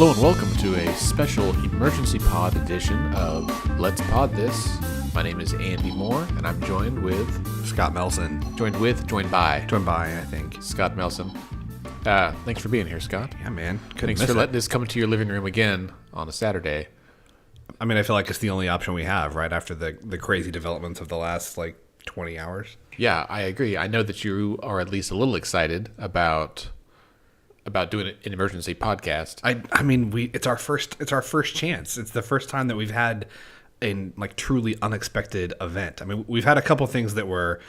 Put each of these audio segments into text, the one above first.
Hello and welcome to a special emergency pod edition of Let's Pod This. My name is Andy Moore, and I'm joined with... Scott Melson. Joined by, I think. Scott Melson. Thanks for being here, Scott. Yeah, man. Thanks for letting us come into your living room again on a Saturday. I mean, I feel like it's the only option we have, right, after the crazy developments of the last, 20 hours. Yeah, I agree. I know that you are at least a little excited about doing an emergency podcast. I mean, it's our first chance. It's the first time that we've had a truly unexpected event. I mean, we've had a couple things that were,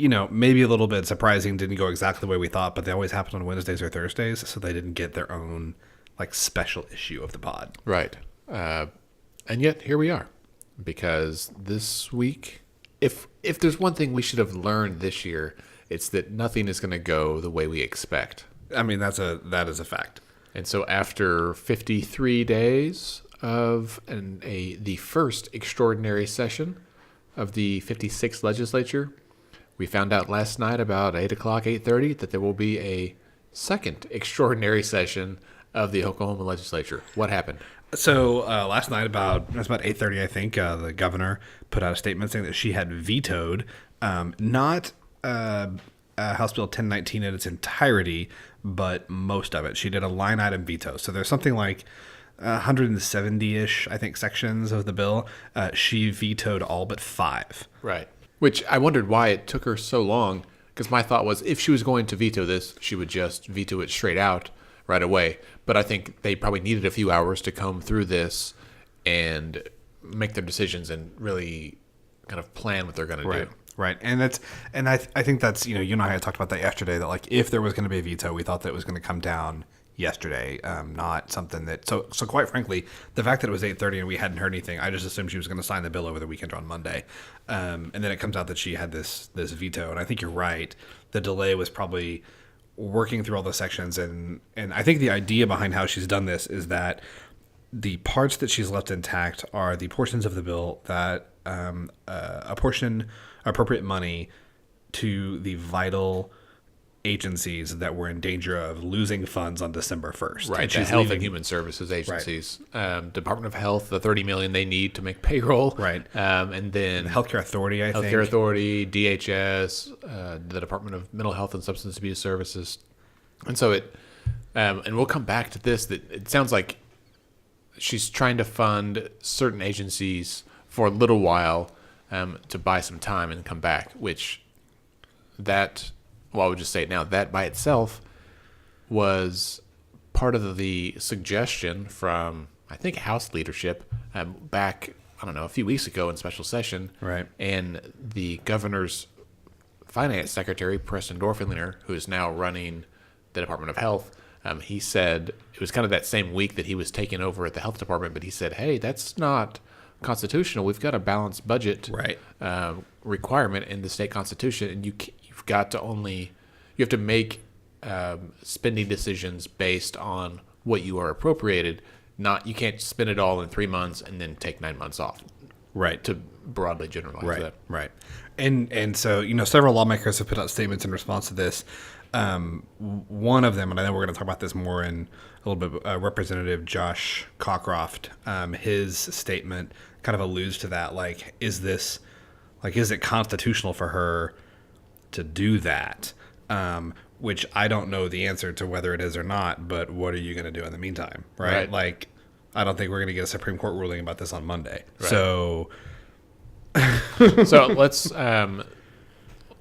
maybe a little bit surprising, didn't go exactly the way we thought, but they always happen on Wednesdays or Thursdays, so they didn't get their own special issue of the pod. Right. And yet here we are, because this week, if there's one thing we should have learned this year, it's that nothing is going to go the way we expect. I mean, that is a fact. And so after 53 days of the first extraordinary session of the 56th legislature, we found out last night about 8 o'clock, 8:30, that there will be a second extraordinary session of the Oklahoma legislature. What happened? So last night, about 8:30, I think, the governor put out a statement saying that she had vetoed not House Bill 1019 in its entirety, but most of it. She did a line item veto. So there's something like 170-ish, I think, sections of the bill. She vetoed all but 5. Right. Which I wondered why it took her so long, because my thought was if she was going to veto this, she would just veto it straight out right away. But I think they probably needed a few hours to comb through this and make their decisions and really kind of plan what they're going to do. Right. And I think that's, you and I had talked about that yesterday, that if there was going to be a veto, we thought that it was going to come down yesterday, not something that, so quite frankly, the fact that it was 8:30 and we hadn't heard anything, I just assumed she was going to sign the bill over the weekend or on Monday. And then it comes out that she had this veto. And I think you're right. The delay was probably working through all the sections. And I think the idea behind how she's done this is that the parts that she's left intact are the portions of the bill that apportion appropriate money to the vital agencies that were in danger of losing funds on December 1st. Right, the Health and Human Services agencies. Right. Department of Health, the $30 million they need to make payroll. Right. And then... The Healthcare Authority, I think. Healthcare Authority, DHS, the Department of Mental Health and Substance Abuse Services. And so and we'll come back to this, that it sounds like she's trying to fund certain agencies for a little while to buy some time and come back, which I would just say it now, that by itself was part of the suggestion from, I think, House leadership back, a few weeks ago in special session. Right. And the governor's finance secretary, Preston Dorfenliner, who is now running the Department of Health, he said, it was kind of that same week that he was taking over at the health department, but he said, hey, that's not constitutional. We've got a balanced budget requirement in the state constitution, and you've got to you have to make spending decisions based on what you are appropriated. You can't spend it all in 3 months and then take 9 months off. Right. To broadly generalize that. Right. And so, several lawmakers have put out statements in response to this. One of them, and I know we're going to talk about this more in a little bit, Representative Josh Cockcroft, his statement kind of alludes to that. Is it constitutional for her to do that? Which I don't know the answer to whether it is or not, but what are you going to do in the meantime? Right. I don't think we're going to get a Supreme Court ruling about this on Monday. Right. So let's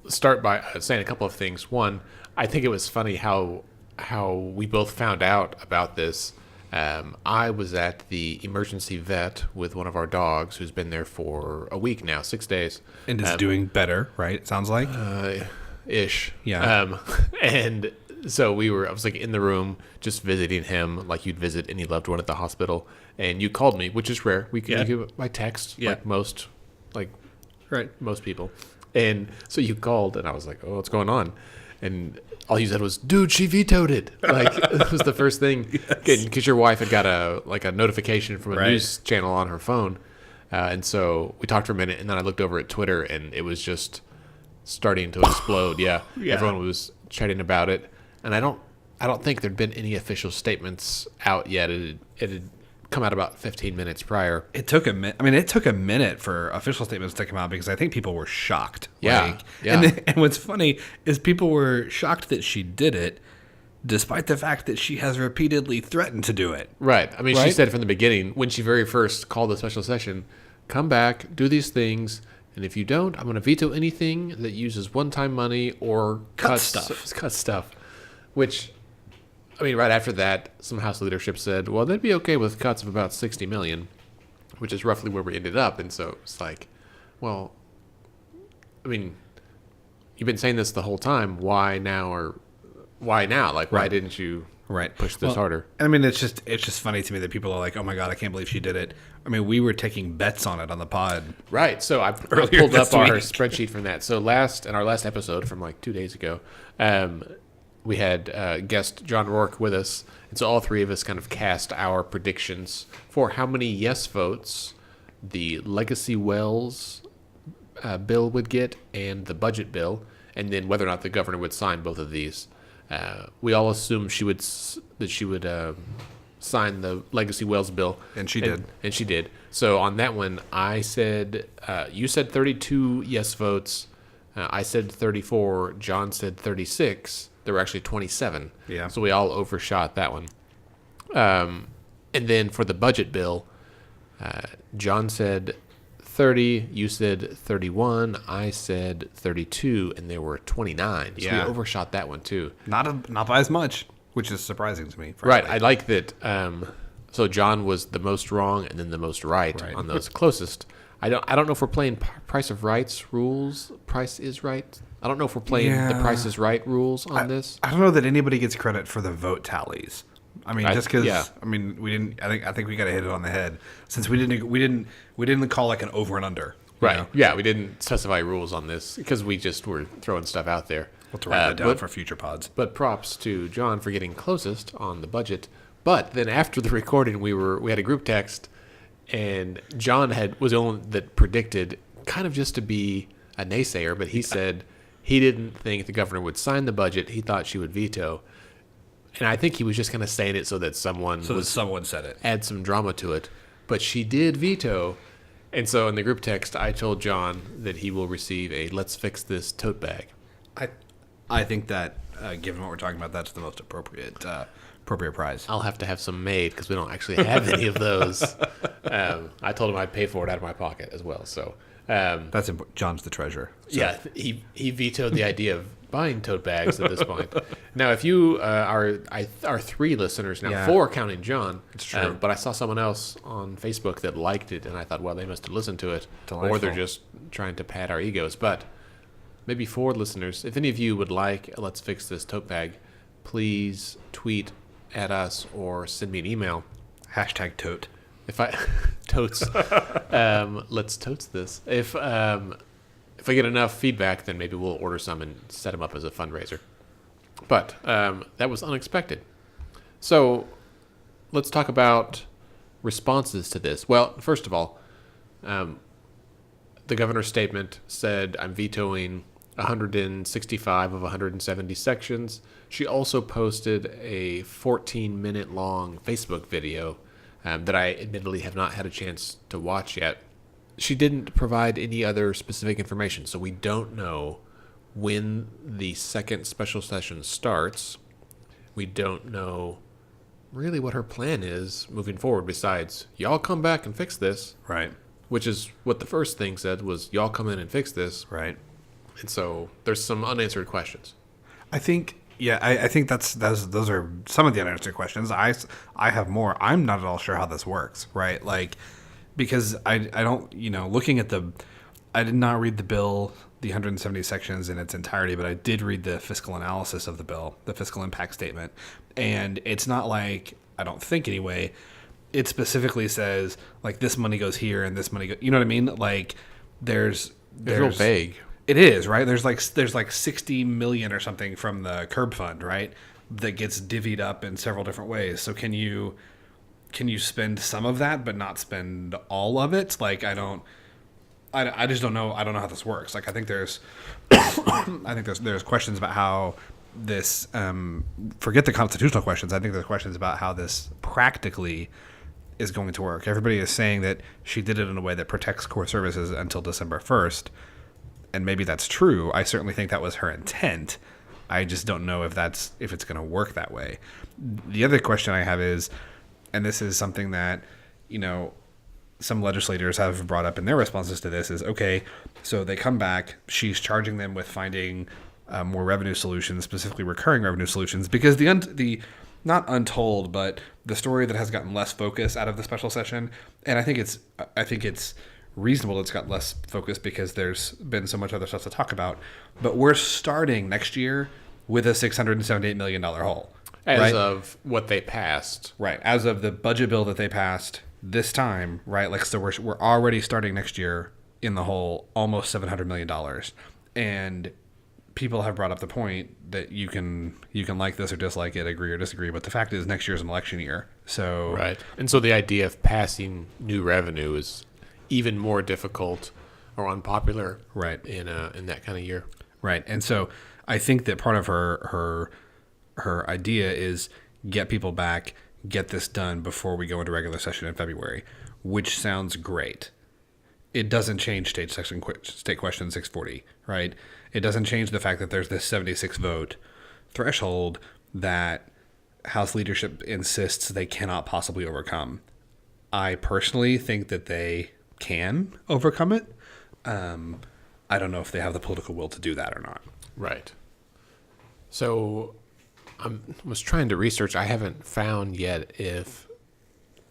start by saying a couple of things. One, I think it was funny how we both found out about this. I was at the emergency vet with one of our dogs who's been there for a week now, 6 days. And is doing better, right? It sounds like? Ish. Yeah. And so I was in the room just visiting him like you'd visit any loved one at the hospital. And you called me, which is rare. We can by text, most people. And so you called, and I was like, oh, what's going on? And all you said was, dude, she vetoed it. It was the first thing. Because your wife had got a notification from a news channel on her phone. And so we talked for a minute, and then I looked over at Twitter, and it was just starting to explode. Yeah. Everyone was chatting about it. And I don't I don't think there'd been any official statements out yet. It had come out about 15 minutes prior. It took a minute. I mean, it took a minute for official statements to come out because I think people were shocked. Yeah, yeah. And what's funny is people were shocked that she did it, despite the fact that she has repeatedly threatened to do it. Right. I mean, she Right? said from the beginning, when she very first called the special session, come back, do these things, and if you don't, I'm going to veto anything that uses one-time money or Cut stuff. Cut stuff. Which, I mean, right after that, some House leadership said, well, they'd be okay with cuts of about $60 million, which is roughly where we ended up. And so it's like, well, I mean, you've been saying this the whole time. Why now? Or why now? Like, why Right. didn't you Right. push this Well, harder? I mean, it's just funny to me that people are like, "Oh my god, I can't believe she did it." I mean, we were taking bets on it on the pod. Right. So I Earlier pulled up this our week. spreadsheet from that. So in our last episode from like 2 days ago, we had guest John Rourke with us. And so all three of us kind of cast our predictions for how many yes votes the Legacy Wells bill would get and the budget bill, and then whether or not the governor would sign both of these. We all assumed that she would sign the Legacy Wells bill, And she did. And she did. So on that one, I said you said 32 yes votes. I said 34. John said 36. There were actually 27. Yeah. So we all overshot that one. And then for the budget bill, John said 30, you said 31, I said 32, and there were 29. So Yeah. we overshot that one too. Not by as much, which is surprising to me. Right. frankly. I like that. So John was the most wrong and then the most right Right. on those closest. I don't know if we're playing Price of Rights rules. Price is Right. I don't know if we're playing the Yeah. Price is Right rules on this. I don't know that anybody gets credit for the vote tallies. I mean, just because. yeah. I mean, we didn't. I think we got to hit it on the head since we didn't call like an over and under. you Right. know? Yeah, we didn't specify rules on this because we just were throwing stuff out there. We'll have to write that down but- for future pods. But props to John for getting closest on the budget. But then after the recording, we had a group text, and John was the only that predicted kind of just to be a naysayer, but he said he didn't think the governor would sign the budget. He thought she would veto. And I think he was just kind of saying it so that someone So that would someone said it. add some drama to it. But she did veto. And so in the group text, I told John that he will receive a Let's Fix This tote bag. I think that given what we're talking about, that's the most appropriate prize. I'll have to have some made because we don't actually have any of those. I told him I'd pay for it out of my pocket as well. So, That's John's the treasurer. So. yeah, he vetoed the idea of buying tote bags at this point. Now, if you are 3 listeners now, Yeah. 4 counting John. It's true. But I saw someone else on Facebook that liked it, and I thought, well, they must have listened to it, or they're Delightful. just trying to pad our egos. But maybe 4 listeners. If any of you would like, Let's Fix This tote bag, please tweet at us or send me an email. Hashtag tote. If I totes, let's totes this. If I get enough feedback, then maybe we'll order some and set them up as a fundraiser. But that was unexpected. So let's talk about responses to this. Well, first of all, the governor's statement said, I'm vetoing 165 of 170 sections. She also posted a 14-minute long Facebook video that I admittedly have not had a chance to watch yet. She didn't provide any other specific information, so we don't know when the second special session starts. We don't know really what her plan is moving forward besides, y'all come back and fix this, Right. which is what the first thing said was, y'all come in and fix this. Right. And so there's some unanswered questions. I think. Yeah, I think those are some of the unanswered questions. I have more. I'm not at all sure how this works, right? Like, because I don't, looking at I did not read the bill, the 170 sections in its entirety, but I did read the fiscal analysis of the bill, the fiscal impact statement. And it's not like, I don't think anyway, it specifically says, like, this money goes here and this money goes, you know what I mean? Like, It's real vague. It is, right? There's like 60 million or something from the curb fund, right? That gets divvied up in several different ways. So can you spend some of that but not spend all of it? Like, I just don't know. I don't know how this works. Like, I think there's there's questions about how this forget the constitutional questions. I think there's questions about how this practically is going to work. Everybody is saying that she did it in a way that protects core services until December 1st, and maybe that's true. I certainly think that was her intent. I just don't know if it's going to work that way. The other question I have is, and this is something that, some legislators have brought up in their responses to this, is, okay, so they come back, she's charging them with finding more revenue solutions, specifically recurring revenue solutions, because the not untold, but the story that has gotten less focus out of the special session, and I think it's reasonable it's got less focus because there's been so much other stuff to talk about, but we're starting next year with a $678 million hole. As of what they passed. Right. As of the budget bill that they passed this time, right? Like, so we're already starting next year in the hole, almost $700 million. And people have brought up the point that you can like this or dislike it, agree or disagree, but the fact is next year's an election year. So right. And so the idea of passing new revenue is even more difficult or unpopular, right, in that kind of year. Right. And so I think that part of her idea is get people back, get this done before we go into regular session in February, which sounds great. It doesn't change state question 640, right? It doesn't change the fact that there's this 76 vote threshold that House leadership insists they cannot possibly overcome. I personally think that they can overcome it. I don't know if they have the political will to do that or not. Right. So I was trying to research. I haven't found yet if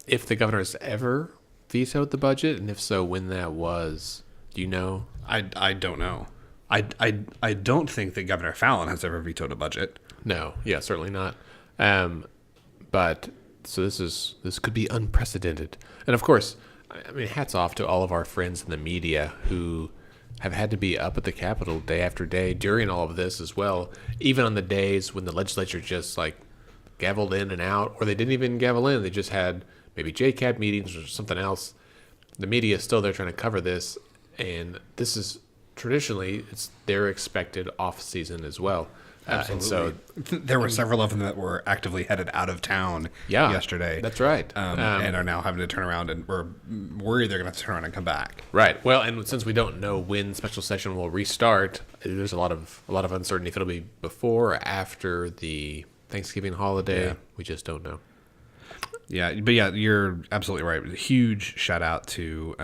the governor has ever vetoed the budget, and if so, when that was. Do you know? I don't know. I don't think that Governor Fallin has ever vetoed a budget. No. Yeah, certainly not. But so this could be unprecedented. And of course, I mean, hats off to all of our friends in the media who have had to be up at the Capitol day after day during all of this as well, even on the days when the legislature just like gavelled in and out, or they didn't even gavel in. They just had maybe JCAB meetings or something else. The media is still there trying to cover this, and this is traditionally it's their expected off season as well. Absolutely. And so there were several of them that were actively headed out of town yesterday. That's right. And are now having to turn around and we're worried they're going to have to turn around and come back. Right. Well, and since we don't know when special session will restart, there's a lot of uncertainty if it'll be before or after the Thanksgiving holiday. Yeah. We just don't know. Yeah, but yeah, you're absolutely right. A huge shout out to,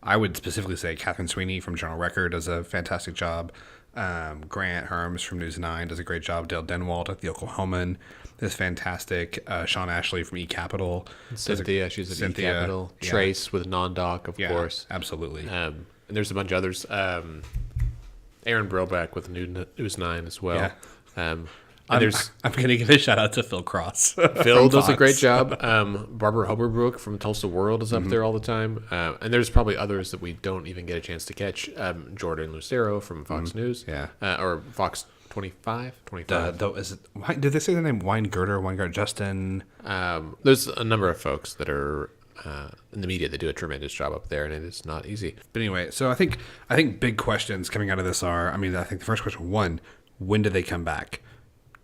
I would specifically say Catherine Sweeney from Journal Record does a fantastic job. Grant Herms from News 9 does a great job. Dale Denwalt at the Oklahoman is fantastic. Sean Ashley from eCapital. Cynthia, she's at eCapital. Yeah. Trace with Non-Doc, of course. Absolutely. And there's a bunch of others. Aaron Broback with News 9 as well. Yeah. I'm going to give a shout out to Phil Cross. Phil does a great job. Barbara Hoberbrook from Tulsa World is up there all the time. And there's probably others that we don't even get a chance to catch. Jordan Lucero from Fox News. Yeah. Or Fox 25. Did they say the name Weingart Justin? There's a number of folks that are in the media that do a tremendous job up there, and it is not easy. But anyway, so I think big questions coming out of this are, I think the first question, one, when do they come back?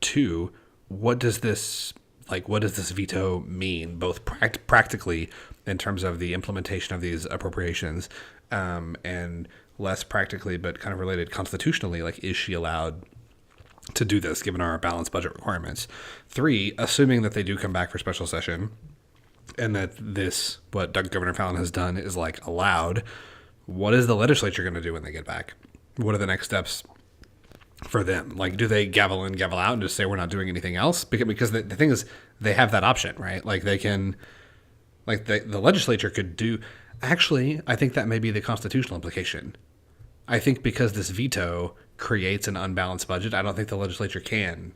Two, what does this veto mean, both practically in terms of the implementation of these appropriations, and less practically, but kind of related constitutionally, like, is she allowed to do this given our balanced budget requirements? Three, assuming that they do come back for special session and that this, what Governor Fallin has done, is like allowed, what is the legislature going to do when they get back? What are the next steps for them? Like, do they gavel in, gavel out, and just say we're not doing anything else? Because the thing is, they have that option, right? Like, they can, like, the legislature could do. Actually, I think that may be the constitutional implication. I think because this veto creates an unbalanced budget, I don't think the legislature can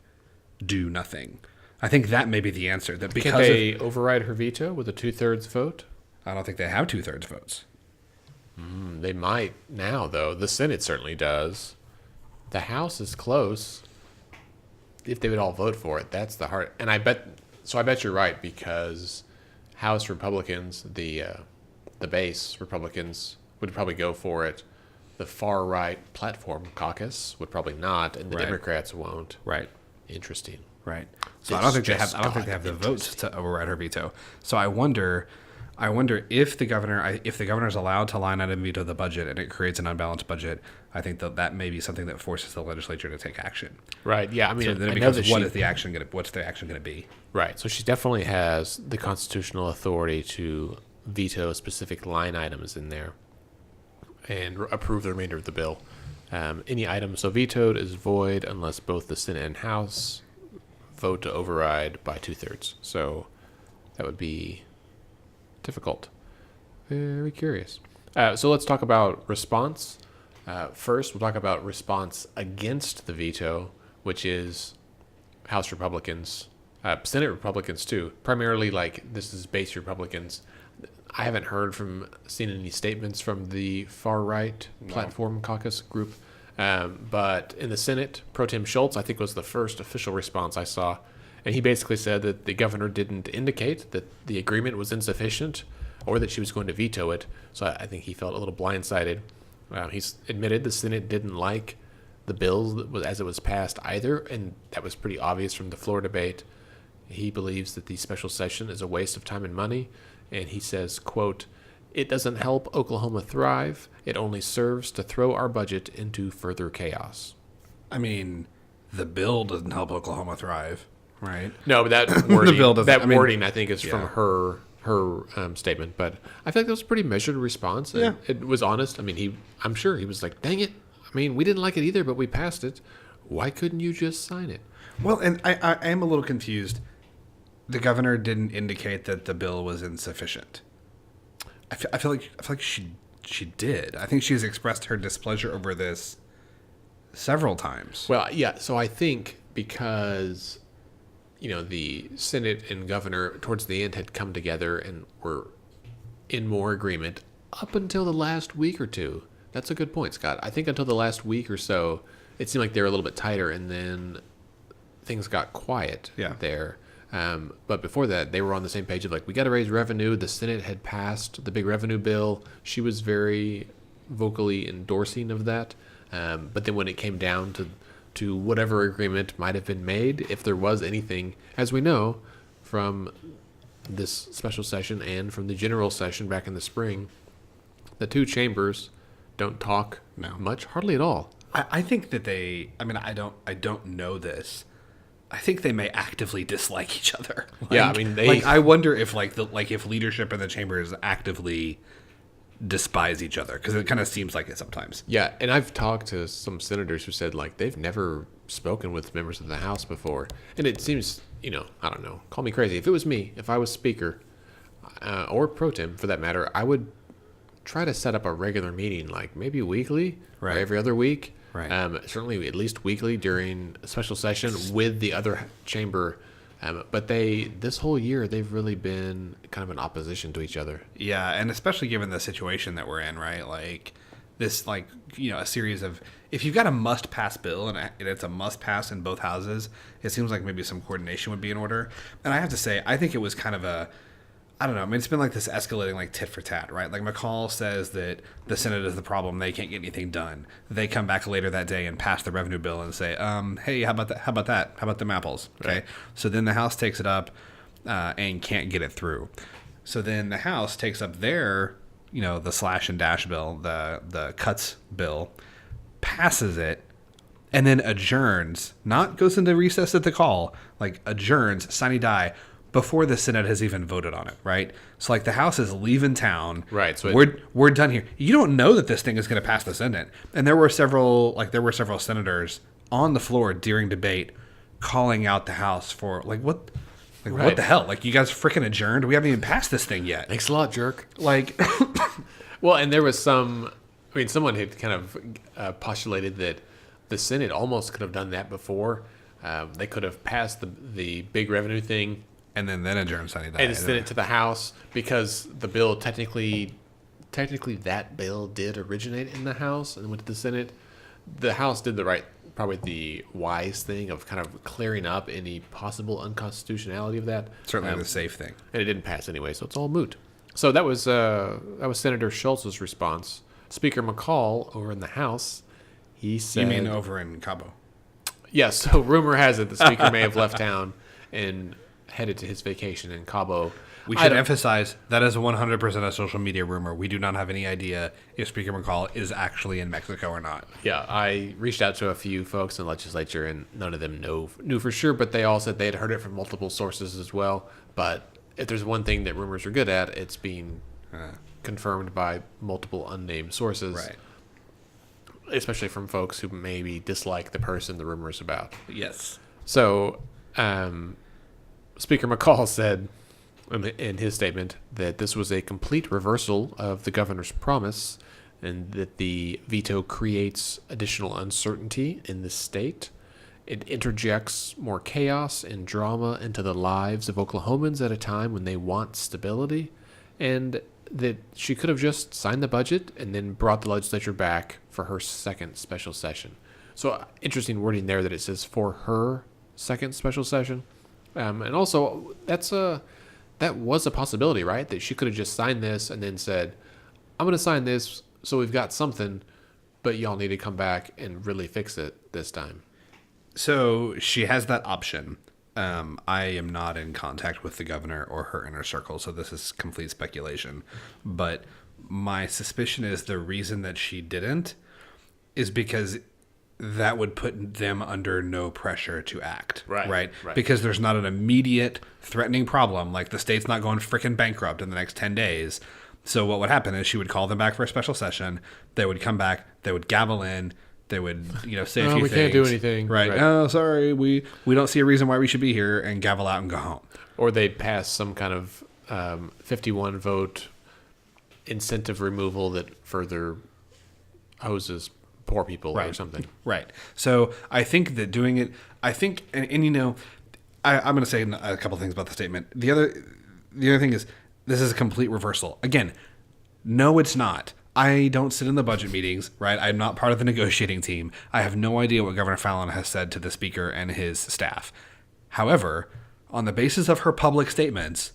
do nothing. I think that may be the answer. That because can they override her veto with a 2/3 vote? I don't think they have 2/3 votes. They might now, though. The Senate certainly does. The House is close. If they would all vote for it, that's the hard. And I bet you're right, because House Republicans, the base Republicans, would probably go for it. The far right platform caucus would probably not, and the Democrats won't. Right. Interesting. Right. So It's I don't think just they have the votes to override her veto. So I wonder if the governor's allowed to line item veto the budget and it creates an unbalanced budget. I think that may be something that forces the legislature to take action. Right. Yeah. I mean, So then it I know becomes that what's the action going to be? Right. So she definitely has the constitutional authority to veto specific line items in there and approve the remainder of the bill. Any item so vetoed is void unless both the Senate and House vote to override by 2/3. So that would be difficult. Very curious. So let's talk about response. First, we'll talk about response against the veto, which is House Republicans, Senate Republicans too. Primarily, like this is base Republicans. I haven't seen any statements from the far right platform caucus group. But in the Senate, Pro Tem Schultz, I think, was the first official response I saw. And he basically said that the governor didn't indicate that the agreement was insufficient or that she was going to veto it. So I think he felt a little blindsided. He's admitted the Senate didn't like the bill as it was passed either, and that was pretty obvious from the floor debate. He believes that the special session is a waste of time and money, and he says, quote, "It doesn't help Oklahoma thrive. It only serves to throw our budget into further chaos." I mean, the bill doesn't help Oklahoma thrive, right? No, but that wording, bill doesn't- wording, I think, is from Yeah. her statement. But I feel like that was a pretty measured response. And Yeah. it was honest. I mean, I'm sure he was like, "Dang it! I mean, we didn't like it either, but we passed it. Why couldn't you just sign it?" Well, and I am a little confused. The governor didn't indicate that the bill was insufficient. I feel like she did. I think she's expressed her displeasure over this several times. Well, yeah. So I think because the Senate and governor towards the end had come together and were in more agreement up until the last week or two. That's a good point, Scott. I think until the last week or so, it seemed like they were a little bit tighter, and then things got quiet there. But before that, they were on the same page of like, we got to raise revenue. The Senate had passed the big revenue bill. She was very vocally endorsing of that. But then when it came down to whatever agreement might have been made, if there was anything, as we know from this special session and from the general session back in the spring, the two chambers don't talk much, hardly at all. I think that I don't know this. I think they may actively dislike each other. Yeah, I mean, I wonder if if leadership in the chambers actively despise each other, because it kind of seems like it sometimes. Yeah, and I've talked to some senators who said like they've never spoken with members of the House before, and it seems, I don't know, call me crazy. If it was me, if I was Speaker, or Pro Tem for that matter, I would try to set up a regular meeting, like maybe weekly or every other week. Right. Certainly at least weekly during a special session with the other chamber. But this whole year, they've really been kind of in opposition to each other. Yeah, and especially given the situation that we're in, right? Like this, a series of, if you've got a must-pass bill and it's a must-pass in both houses, it seems like maybe some coordination would be in order. And I have to say, I think it was kind of I don't know. I mean, it's been like this escalating like tit for tat, right? Like McCall says that the Senate is the problem. They can't get anything done. They come back later that day and pass the revenue bill and say, hey, how about that? How about that? How about them apples? Okay. Right. So then the House takes it up and can't get it through. So then the House takes up their, the slash and dash bill, the cuts bill, passes it, and then adjourns, not goes into recess at the call, like adjourns, sine die, before the Senate has even voted on it, right? So the House is leaving town. Right. So we're done here. You don't know that this thing is going to pass the Senate. And there were several senators on the floor during debate calling out the House for what the hell? You guys freaking adjourned? We haven't even passed this thing yet. Thanks a lot, jerk. Well, and there was someone had kind of postulated that the Senate almost could have done that before. They could have passed the big revenue thing and then adjourn Sunday night. And sent it to the House because the bill technically that bill did originate in the House and went to the Senate. The House did probably the wise thing of kind of clearing up any possible unconstitutionality of that. Certainly the safe thing. And it didn't pass anyway, so it's all moot. So that was Senator Schultz's response. Speaker McCall over in the House, he said... You mean over in Cabo? Yes, so rumor has it the speaker may have left town and headed to his vacation in Cabo. We should emphasize that is 100% a social media rumor. We do not have any idea if Speaker McCall is actually in Mexico or not. Yeah, I reached out to a few folks in the legislature, and none of them knew for sure, but they all said they had heard it from multiple sources as well. But if there's one thing that rumors are good at, it's being confirmed by multiple unnamed sources. Right. Especially from folks who maybe dislike the person the rumor's about. Yes. So, Speaker McCall said in his statement that this was a complete reversal of the governor's promise and that the veto creates additional uncertainty in the state. It interjects more chaos and drama into the lives of Oklahomans at a time when they want stability, and that she could have just signed the budget and then brought the legislature back for her second special session. So interesting wording there that it says for her second special session. And also that was a possibility, right? That she could have just signed this and then said, I'm going to sign this so we've got something, but y'all need to come back and really fix it this time. So she has that option. I am not in contact with the governor or her inner circle, so this is complete speculation. But my suspicion is the reason that she didn't is because that would put them under no pressure to act. Right? Because there's not an immediate threatening problem. Like the state's not going freaking bankrupt in the next 10 days. So what would happen is she would call them back for a special session. They would come back. They would gavel in. They would, say a few things. We can't do anything. Right. Oh, sorry. We don't see a reason why we should be here, and gavel out and go home. Or they'd pass some kind of 51 vote incentive removal that further hoses poor people or something. Right. So I think that doing it, and I'm going to say a couple things about the statement. The other thing is this is a complete reversal. Again, no, it's not. I don't sit in the budget meetings, right? I'm not part of the negotiating team. I have no idea what Governor Fallin has said to the speaker and his staff. However, on the basis of her public statements,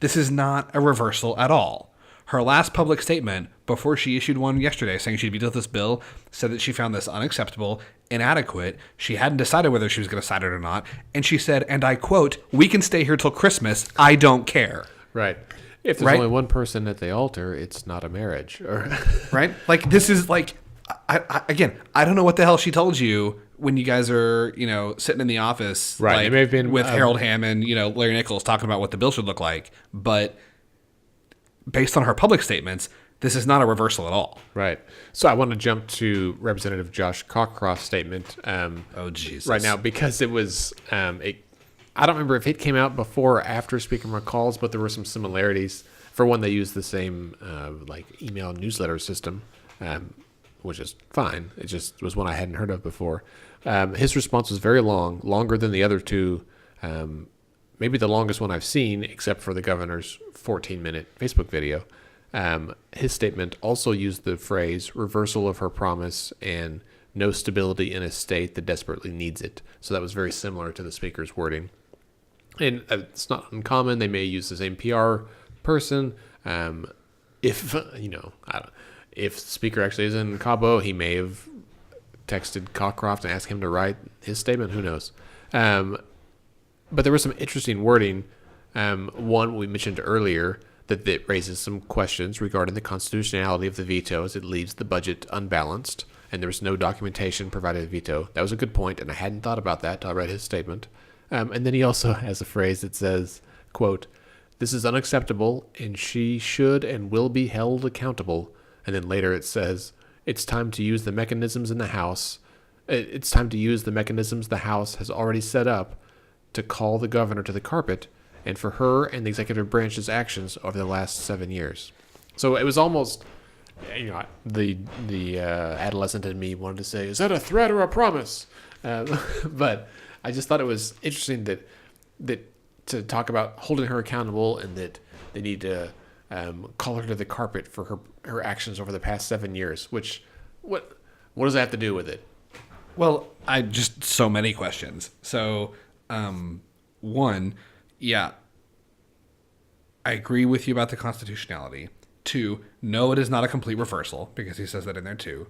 this is not a reversal at all. Her last public statement, before she issued one yesterday saying she'd veto this bill, said that she found this unacceptable, inadequate. She hadn't decided whether she was going to sign it or not. And she said, and I quote, "We can stay here till Christmas. I don't care." Right. If there's only one person at the altar, it's not a marriage. Right? Like, this is like, I don't know what the hell she told you when you guys are, sitting in the office. Right. Like, it may have been with Harold Hammond, Larry Nichols talking about what the bill should look like. But based on her public statements, this is not a reversal at all. Right. So I want to jump to Representative Josh Cockcroft's statement. Oh, Jesus. Right now, because it was, I don't remember if it came out before or after Speaker McCall's, but there were some similarities. For one, they used the same email newsletter system, which is fine. It just was one I hadn't heard of before. His response was very long, longer than the other two, maybe the longest one I've seen, except for the governor's 14-minute Facebook video. His statement also used the phrase reversal of her promise and no stability in a state that desperately needs it. So that was very similar to the speaker's wording. And it's not uncommon. They may use the same PR person. If the speaker actually is in Cabo, he may have texted Cockcroft and asked him to write his statement. Who knows? But there was some interesting wording. One we mentioned earlier that raises some questions regarding the constitutionality of the veto as it leaves the budget unbalanced, and there was no documentation provided a veto. That was a good point, and I hadn't thought about that until I read his statement. And then he also has a phrase that says, quote, "This is unacceptable, and she should and will be held accountable." And then later it says, "It's time to use the mechanisms in the House. It's time to use the mechanisms the House has already set up to call the governor to the carpet, and for her and the executive branch's actions over the last 7 years." So it was almost, the adolescent in me wanted to say, "Is that a threat or a promise?" But I just thought it was interesting that to talk about holding her accountable and that they need to call her to the carpet for her actions over the past 7 years. Which what does that have to do with it? Well, just so many questions. So, one, yeah, I agree with you about the constitutionality. Two, no, it is not a complete reversal, because he says that in there too.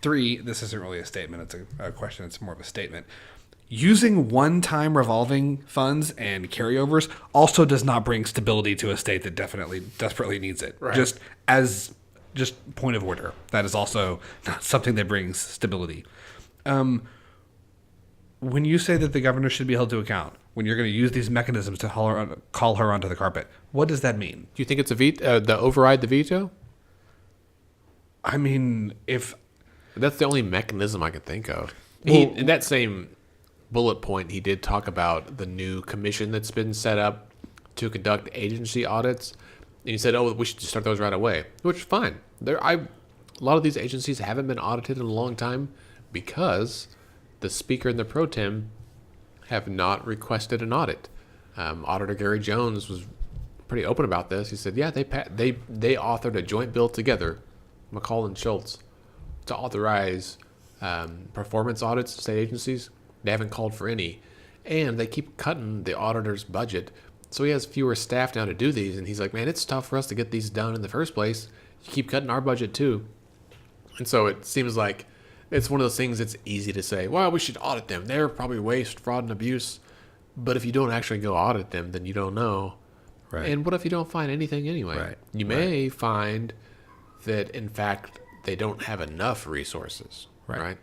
3, this isn't really a statement, it's a question, it's more of a statement. Using one-time revolving funds and carryovers also does not bring stability to a state that desperately needs it. Right. Just point of order. That is also not something that brings stability. When you say that the governor should be held to account, when you're going to use these mechanisms to call her onto the carpet, what does that mean? Do you think it's a the override the veto? I mean, if That's the only mechanism I could think of. Well- In that same bullet point, he did talk about the new commission that's been set up to conduct agency audits. And he said, "Oh, we should just start those right away," which is fine. A lot of these agencies haven't been audited in a long time because the speaker and the pro tem have not requested an audit. Auditor Gary Jones was pretty open about this. He said, "Yeah, they authored a joint bill together, McCall and Schultz, to authorize performance audits to state agencies. They haven't called for any, and they keep cutting the auditor's budget, so he has fewer staff now to do these." And he's like, "Man, it's tough for us to get these done in the first place. You keep cutting our budget too." And so it seems like it's one of those things that's easy to say, well, we should audit them. They're probably waste, fraud, and abuse. But if you don't actually go audit them, then you don't know. Right. And what if you don't find anything anyway? Right. You may find that, in fact, they don't have enough resources. Right?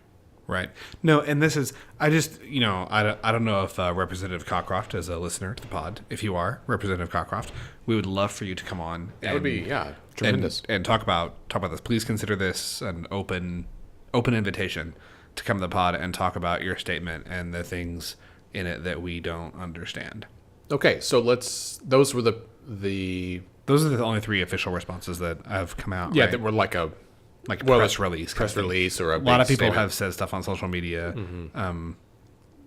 Right. No, and this is, I just, I don't know if Representative Cockcroft is a listener to the pod. If you are, Representative Cockcroft, we would love for you to come on. That would be, tremendous. And talk about this. Please consider this an open invitation to come to the pod and talk about your statement and the things in it that we don't understand. Okay, so those were the Those are the only 3 official responses that have come out. yeah, right? that were like a press release. press release or A lot of people have said stuff on social media. Mm-hmm.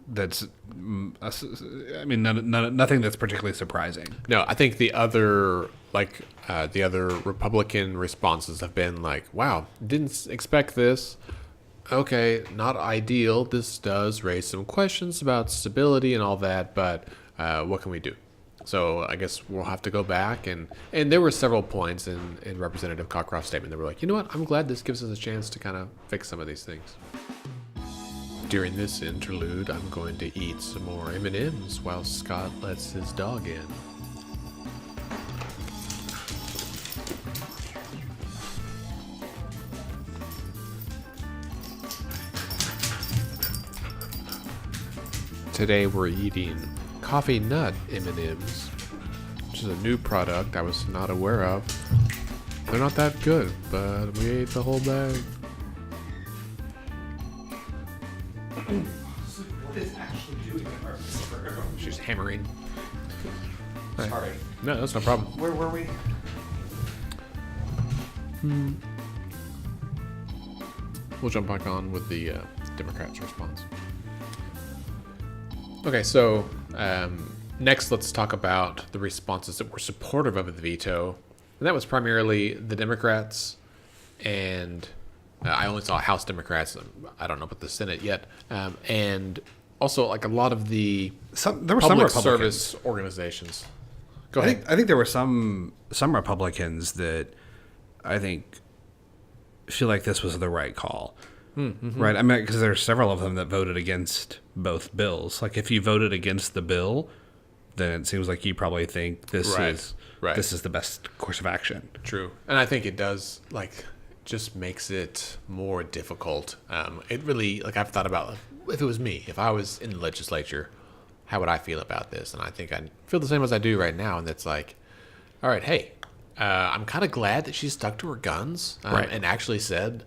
That's, I mean, nothing that's particularly surprising. No, I think the other Republican responses have been like, wow, didn't expect this. Okay, not ideal. This does raise some questions about stability and all that, but what can we do? So I guess we'll have to go back. And there were several points in Representative Cockcroft's statement that were like, you know what, I'm glad this gives us a chance to kind of fix some of these things. During this interlude, I'm going to eat some more M&Ms while Scott lets his dog in. Today we're eating coffee nut M&Ms, which is a new product I was not aware of. They're not that good, but we ate the whole bag. What is actually doing in our She's hammering. Sorry. No, that's no problem. Where were we? We'll jump back on with the Democrats' response. Okay, so next let's talk about the responses that were supportive of the veto. And that was primarily the Democrats, and I only saw House Democrats. I don't know about the Senate yet. And also like a lot of the There were some public Republicans. service organizations. Go ahead. I think there were some Republicans that I think feel like this was the right call. Right? I mean, because there's several of them that voted against both bills. Like, if you voted against the bill, then it seems like you probably think this is the best course of action. True. And I think it does, just makes it more difficult. It really, I've thought about, if it was me, if I was in the legislature, how would I feel about this? And I think I feel the same as I do right now. And it's like, all right, hey, I'm kind of glad that she stuck to her guns and actually said,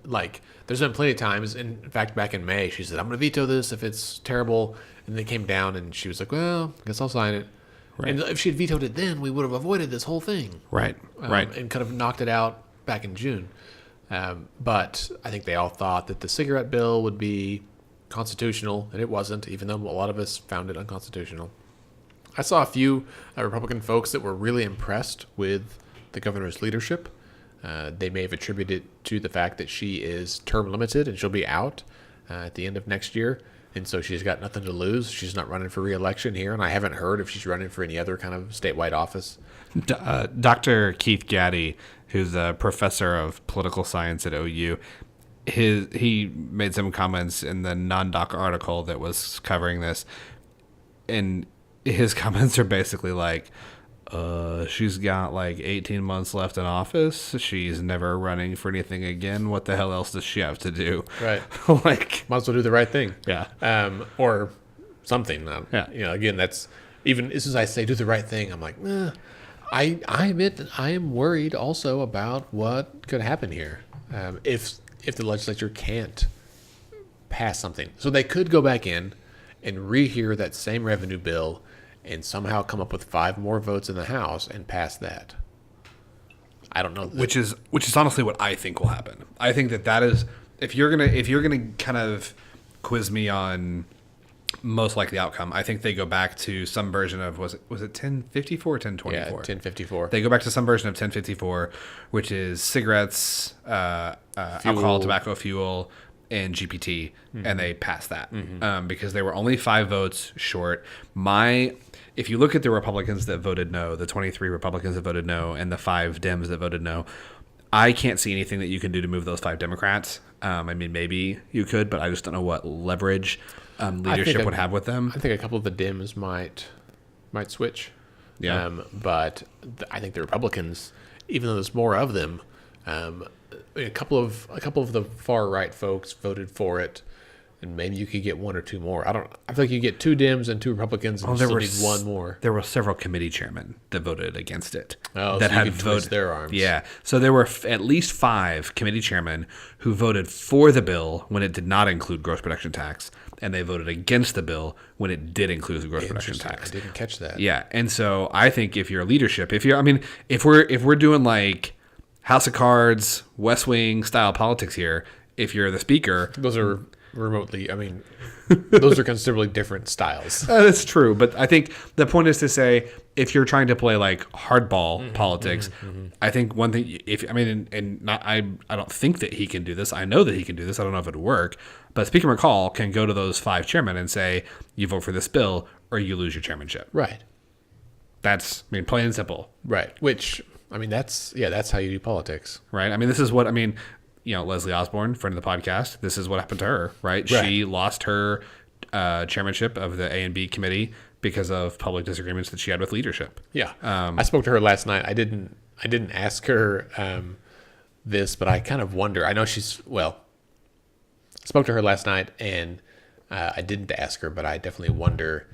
there's been plenty of times, in fact, back in May, she said, I'm going to veto this if it's terrible. And then it came down and she was like, well, I guess I'll sign it. Right. And if she had vetoed it then, we would have avoided this whole thing. Right. And could have knocked it out back in June. But I think they all thought that the cigarette bill would be constitutional, and it wasn't, even though a lot of us found it unconstitutional. I saw a few Republican folks that were really impressed with the governor's leadership. They may have attributed it to the fact that she is term limited and she'll be out at the end of next year. And so she's got nothing to lose. She's not running for re-election here. And I haven't heard if she's running for any other kind of statewide office. Dr. Keith Gaddy, who's a professor of political science at OU, he made some comments in the non-doc article that was covering this, and his comments are basically like, she's got like 18 months left in office. She's never running for anything again. What the hell else does she have to do? Right. Like, might as well do the right thing. Yeah. Or something. Yeah. Again, that's even as soon as I say do the right thing, I'm like, I admit that I am worried also about what could happen here if the legislature can't pass something. So they could go back in and rehear that same revenue bill and somehow come up with 5 more votes in the House and pass that. I don't know. Which is honestly what I think will happen. I think that is, if you're gonna kind of quiz me on most likely outcome, I think they go back to some version of was it 1054 or 1024? Yeah, 1054. They go back to some version of 1054, which is cigarettes, alcohol, tobacco, fuel, and GPT, and they passed that because they were only 5 votes short. If you look at the Republicans that voted no, the 23 Republicans that voted no, and the 5 Dems that voted no, I can't see anything that you can do to move those 5 Democrats. I mean, maybe you could, but I just don't know what leverage leadership would have with them. I think a couple of the Dems might switch. Yeah. But I think the Republicans, even though there's more of them, a couple of the far right folks voted for it, and maybe you could get 1 or 2 more. I feel like you get 2 Dems and 2 Republicans, and you still need 1 more. There were several committee chairmen that voted against it. Oh, that so you could twist their arms. Yeah, so there were at least 5 committee chairmen who voted for the bill when it did not include gross production tax, and they voted against the bill when it did include the gross production tax. I didn't catch that. Yeah, and so I think if you're leadership, if we're doing like House of Cards, West Wing style politics here, if you're the speaker, those are remotely, those are considerably different styles. That's true, but I think the point is to say, if you're trying to play like hardball politics, I think one thing, I don't think that he can do this. I know that he can do this. I don't know if it would work, but Speaker McCall can go to those 5 chairmen and say, you vote for this bill or you lose your chairmanship. Right. That's, plain and simple. Right. Which, that's how you do politics. Right. This is what, Leslie Osborne, friend of the podcast, this is what happened to her, right? She lost her chairmanship of the A and B committee because of public disagreements that she had with leadership. Yeah. I spoke to her last night. I didn't ask her this, but I kind of wonder. I know spoke to her last night, and I didn't ask her, but I definitely wonder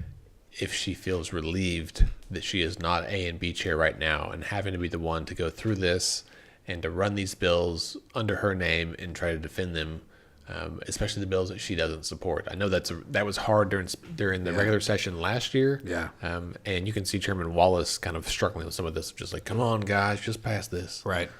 if she feels relieved that she is not A and B chair right now and having to be the one to go through this and to run these bills under her name and try to defend them, especially the bills that she doesn't support. I know that was hard during the regular session last year. Yeah. And you can see Chairman Wallace kind of struggling with some of this, just like, come on, guys, just pass this. Right.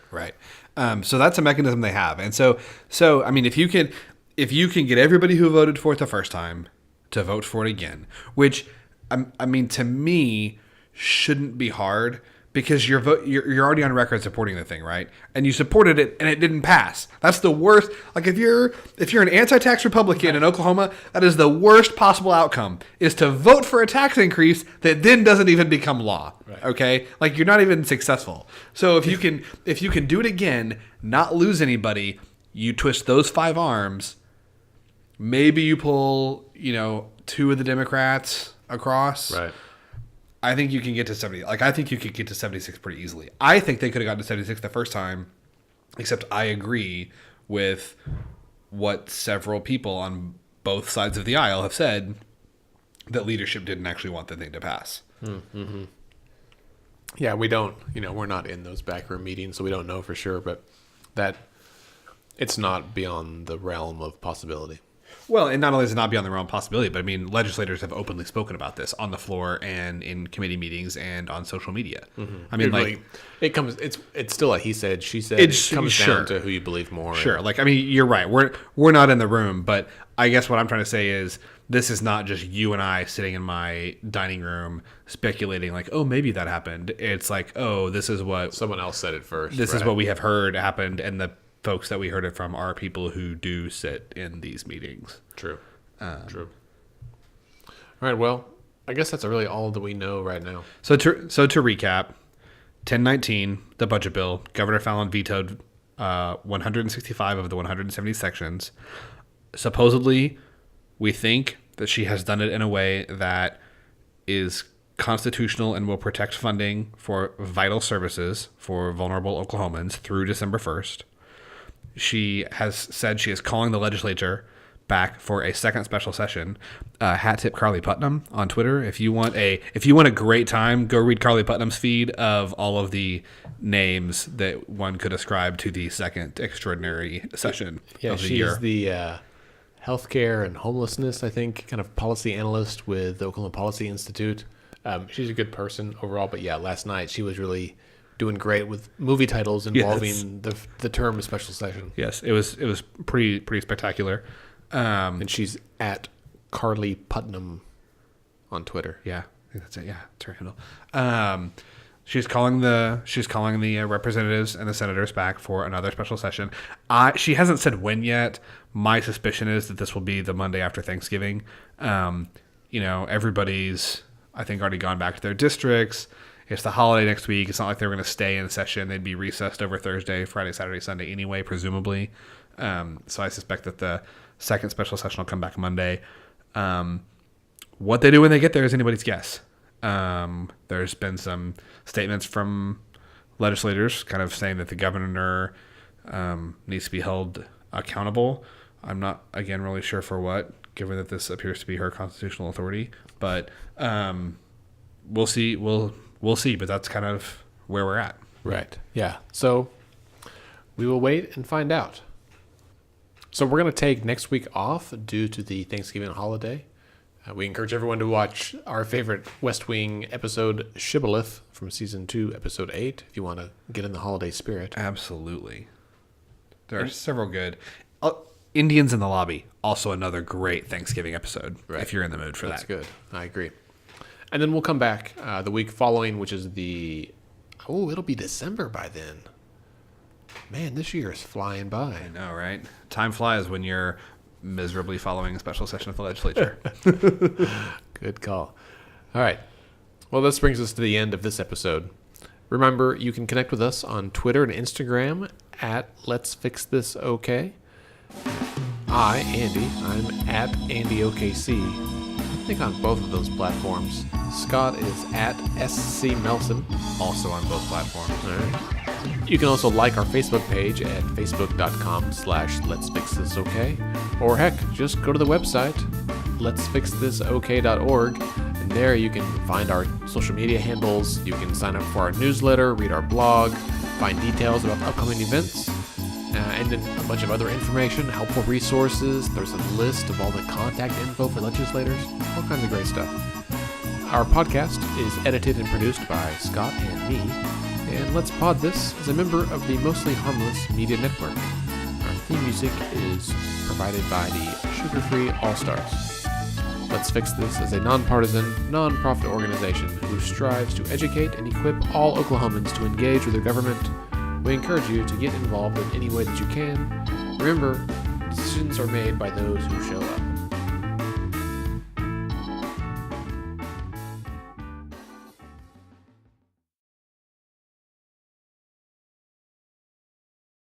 So that's a mechanism they have. And so if you can get everybody who voted for it the first time to vote for it again, which, to me, shouldn't be hard, because you're already on record supporting the thing, right? And you supported it and it didn't pass. That's the worst. Like if you're an anti-tax Republican in Oklahoma, that is the worst possible outcome, is to vote for a tax increase that then doesn't even become law. Right. Okay? Like you're not even successful. So if you can do it again, not lose anybody, you twist those 5 arms, maybe you pull, 2 of the Democrats across. Right. I think you can get to 70. Like, I think you could get to 76 pretty easily. I think they could have gotten to 76 the first time, except I agree with what several people on both sides of the aisle have said, that leadership didn't actually want the thing to pass. Mm-hmm. Yeah, we don't, we're not in those backroom meetings, so we don't know for sure, but that it's not beyond the realm of possibility. Well, and not only is it not beyond the realm of possibility, but legislators have openly spoken about this on the floor and in committee meetings and on social media. Mm-hmm. It's still a he said, she said. It comes down to who you believe more. Sure. You're right. We're not in the room, but I guess what I'm trying to say is this is not just you and I sitting in my dining room speculating like, oh, maybe that happened. It's like, oh, this is what someone else said it first. This is what we have heard happened, and the folks that we heard it from are people who do sit in these meetings. True. True. All right. Well, I guess that's really all that we know right now. So to recap, 1019, the budget bill, Governor Fallin vetoed 165 of the 170 sections. Supposedly, we think that she has done it in a way that is constitutional and will protect funding for vital services for vulnerable Oklahomans through December 1st. She has said she is calling the legislature back for a second special session. Hat tip Carly Putnam on Twitter. If you want a great time, go read Carly Putnam's feed of all of the names that one could ascribe to the second extraordinary session of the year. She's the healthcare and homelessness, I think, kind of policy analyst with the Oklahoma Policy Institute. She's a good person overall, but yeah, last night she was really doing great with movie titles involving the term special session. Yes, it was pretty spectacular. And she's at Carly Putnam on Twitter. Yeah, I think that's it. Yeah, that's her handle. She's calling the representatives and the senators back for another special session. She hasn't said when yet. My suspicion is that this will be the Monday after Thanksgiving. Everybody's, I think, already gone back to their districts. It's the holiday next week. It's not like they're going to stay in session. They'd be recessed over Thursday, Friday, Saturday, Sunday anyway, presumably. So I suspect that the second special session will come back Monday. What they do when they get there is anybody's guess. There's been some statements from legislators kind of saying that the governor needs to be held accountable. I'm not, again, really sure for what, given that this appears to be her constitutional authority. But we'll see. We'll see. But that's kind of where we're at. Right. Yeah. So we will wait and find out. So we're going to take next week off due to the Thanksgiving holiday. We encourage everyone to watch our favorite West Wing episode, Shibboleth, from Season 2, Episode 8, if you want to get in the holiday spirit. Absolutely. There are several good. Indians in the Lobby, also another great Thanksgiving episode, right, if you're in the mood for that. That's good. I agree. And then we'll come back the week following, which is it'll be December by then. Man, this year is flying by. I know, right? Time flies when you're miserably following a special session of the legislature. Good call. All right. Well, this brings us to the end of this episode. Remember, you can connect with us on Twitter and Instagram at Let's Fix This OK. I'm at AndyOKC. I think on both of those platforms. Scott is at SC Melson. Also on both platforms. All right. You can also like our Facebook page at facebook.com/Let's Fix This OK. Or heck, just go to the website, letsfixthisok.org, and there you can find our social media handles. You can sign up for our newsletter, read our blog, find details about upcoming events, and then a bunch of other information, helpful resources. There's a list of all the contact info for legislators, all kinds of great stuff. Our podcast is edited and produced by Scott and me, and Let's Pod This is a member of the Mostly Harmless Media Network. Our theme music is provided by the Sugar-Free All-Stars. Let's Fix This is a nonpartisan, non-profit organization who strives to educate and equip all Oklahomans to engage with their government. We encourage you to get involved in any way that you can. Remember, decisions are made by those who show up.